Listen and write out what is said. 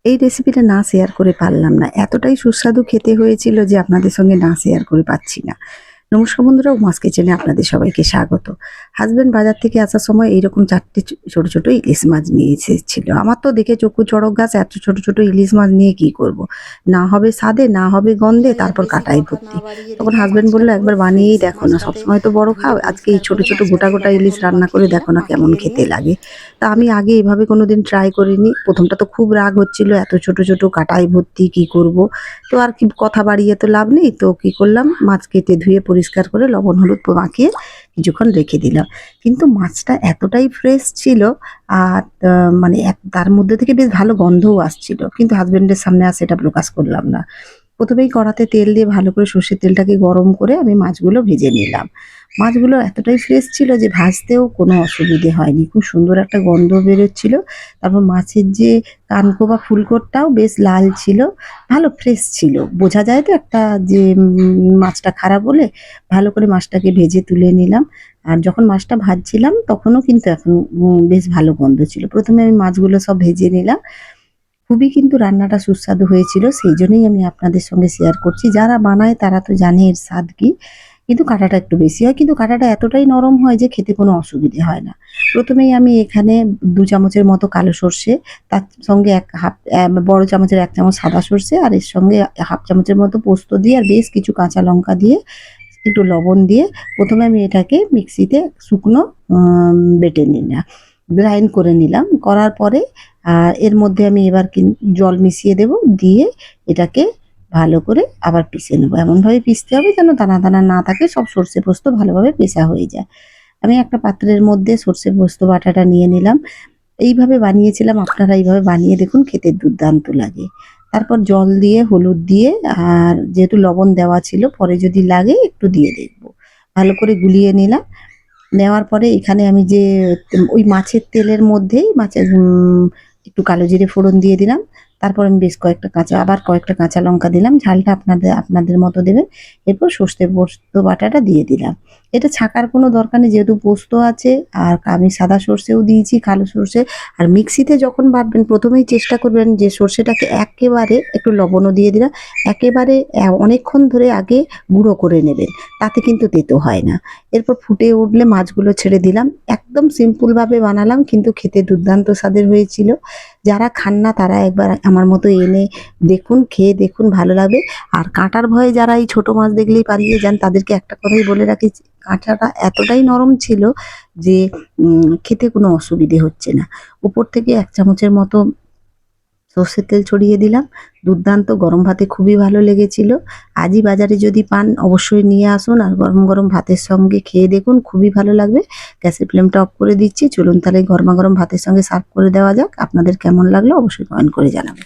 এই রেসিপিটা না শেয়ার করে পারলাম না। এতটাই সুস্বাদু খেতে হয়েছিল যে আপনাদের সঙ্গে না শেয়ার করে পাচ্ছি না। নমস্কার বন্ধুরা, উমাস কিচেনে আপনাদের সবাইকে স্বাগত। হাসব্যান্ড বাজার থেকে আসার সময় এইরকম ৪ টে ছোট, ছোট ইলিশ মাছ নিয়ে এসেছিল। আমার তো দেখে চক্ষু চড়ক গাছ, এত ছোট, ছোট ইলিশ মাছ নিয়ে কি করব? না হবে স্বাদে, না হবে গন্ধে, তাই আর তারপর বেশি কাঁটায় কথা না ভর্তি। বাড়িয়ে তখন দিলাম। হাসব্যান্ড মাছটা বলল, পুরো "একবার বানিয়েই ফ্রেশ, দেখো না। মাছটাতে সবসময় তো বড় ধুয়ে খাও। আজকে এই পরিষ্কার ছোট, করে ছোট গোটা, মাছটাতে গোটা লবণ ইলিশ হলুদ রান্না মাখিয়ে করে দিলাম, দেখো না কেমন মাখিয়ে খেতে নিয়ে লাগে।" তা আমি আগে এভাবে কোনোদিন ট্রাই করিনি। ১ম টা তো খুব রাগ হচ্ছিল। এত ছোট, ছোট কাঁটায় ভর্তি কি করব? তো আর কি কথা বাড়িয়ে তো লাভ নেই। তো কি করলাম, মাছ কেটে ধুয়ে পরিষ্কার করে লবণ হলুদ মাখিয়ে কিছুক্ষণ রেখে দিলাম। কিন্তু মাছটা এতটাই ফ্রেশ ছিল আর মানে তার মধ্যে থেকে বেশ ভালো গন্ধও আসছিল। কিন্তু হাসব্যান্ডের সামনে আর সেটা প্রকাশ করলাম না। ১ম এই কড়াতে তেল দিয়ে ভালো করে সর্ষের তেলটাকে গরম করে আমি মাছগুলো ভেজে নিলাম। মাছগুলো এতটাই ফ্রেশ ছিল যে ভাজতেও কোনো অসুবিধে হয়নি। খুব সুন্দর একটা গন্ধ বেরোচ্ছিল। তারপর মাছের যে কানকো বা ফুলকোটটাও বেশ লাল ছিল। ভালো ফ্রেশ ছিল। বোঝা যায় তো একটা যে মাছটা খারাপ হলে। ভালো করে মাছটাকে ভেজে তুলে নিলাম। আর যখন মাছটা ভাজছিলাম তখনও কিন্তু এখন বেশ ভালো গন্ধ ছিল। ১ম এ আমি মাছগুলো সব ভেজে নিলাম। খুবই কিন্তু রান্নাটা সুস্বাদু হয়েছিল। সেইজন্যই আমি আপনাদের সঙ্গে শেয়ার করছি। যারা বানায় তারা তো জানে এর স্বাদ কি। কিন্তু কাঁটাটা একটু বেশি হয়। কিন্তু কাঁটাটা এতটাই নরম হয় যে খেতে কোনো অসুবিধে হয় না। ১ম এই আমি এখানে ২ চামচের মতো কালো সর্ষে, তার সঙ্গে বড় চামচের ১ চামচ সাদা সর্ষে আর এর সঙ্গে ১/২ চামচের মতো পোস্ত দিয়ে আর বেশ কিছু কাঁচা লঙ্কা দিয়ে, একটু লবণ দিয়ে ১ম এ আমি এটাকে মিক্সিতে শুকনো বেটে নিলাম। গ্রাইন্ড করে নিলাম। করার পরে এর মধ্যে আমি এবার জল মিশিয়ে দেব। দিয়ে এটাকে ভালো করে আবার পিষে নেব। এমনভাবে পিষতে হবে যেন দানা, দানা না থাকে, সব সর্ষে পোস্ত ভালোভাবে পেষা হয়ে যায়। আমি একটা পাত্রের মধ্যে সর্ষে পোস্ত বাটাটা নিয়ে নিলাম। এইভাবে বানিয়েছিলাম, আপনারা এইভাবে বানিয়ে দেখুন, খেতে দুর্দান্ত লাগে। তারপর জল দিয়ে, হলুদ দিয়ে আর যেহেতু লবণ দেওয়া ছিল, পরে যদি লাগে একটু দিয়ে দেখব। ভালো করে গুলিয়ে নিলাম। নেওয়ার পরে এখানে আমি যে ওই মাছের তেলের মধ্যেই মাছের একটু কালো জিরে ফোড়ন দিয়ে দিলাম। তারপর আমি বেশ কয়েকটা কাঁচা লঙ্কা দিলাম। ঝালটা আপনাদের আপনাদের মতো দেবেন। এরপর সর্ষে পোস্ত বাটাটা দিয়ে দিলাম। এটা ছাঁকার কোনো দরকার নেই যেহেতু পোস্ত আছে আর আমি সাদা সর্ষেও দিয়েছি, কালো সর্ষে। আর মিক্সিতে যখন বাটবেন ১ম এই চেষ্টা করবেন যে সর্ষেটাকে একেবারে, একটু লবণও দিয়ে দিলাম, একেবারে অনেকক্ষণ ধরে আগে গুঁড়ো করে নেবেন। তাতে কিন্তু তেতো হয় না। এরপর ফুটে উঠলে মাছগুলো ছেড়ে দিলাম। একদম সিম্পলভাবে বানালাম কিন্তু খেতে দুর্দান্ত স্বাদের হয়েছিল। যারা খান না তারা একবার আমার মতো এনে দেখুন, খেয়ে দেখুন, ভালো লাগবে। আর কাঁটার ভয়ে যারা এই ছোট মাছ দেখলেই পালিয়ে যান তাদেরকে একটা কথাই বলে রাখি, কাঁটাটা এতটাই নরম ছিল যে খেতে কোনো অসুবিধে হচ্ছে না। উপর থেকে ১ চামচের মতো সর্ষের তেল ছড়িয়ে দিলাম। দুর্দান্ত গরম ভাতে খুবই ভালো লেগেছিল। আজই বাজারে যদি পান অবশ্যই নিয়ে আসুন আর গরম, গরম ভাতের সঙ্গে খেয়ে দেখুন, খুবই ভালো লাগবে। গ্যাসের ফ্লেমটা অফ করে দিচ্ছি। চলুন তাহলে গরমা গরম ভাতের সঙ্গে সার্ভ করে দেওয়া যাক। আপনাদের কেমন লাগলো অবশ্যই কমেন্ট করে জানাবেন।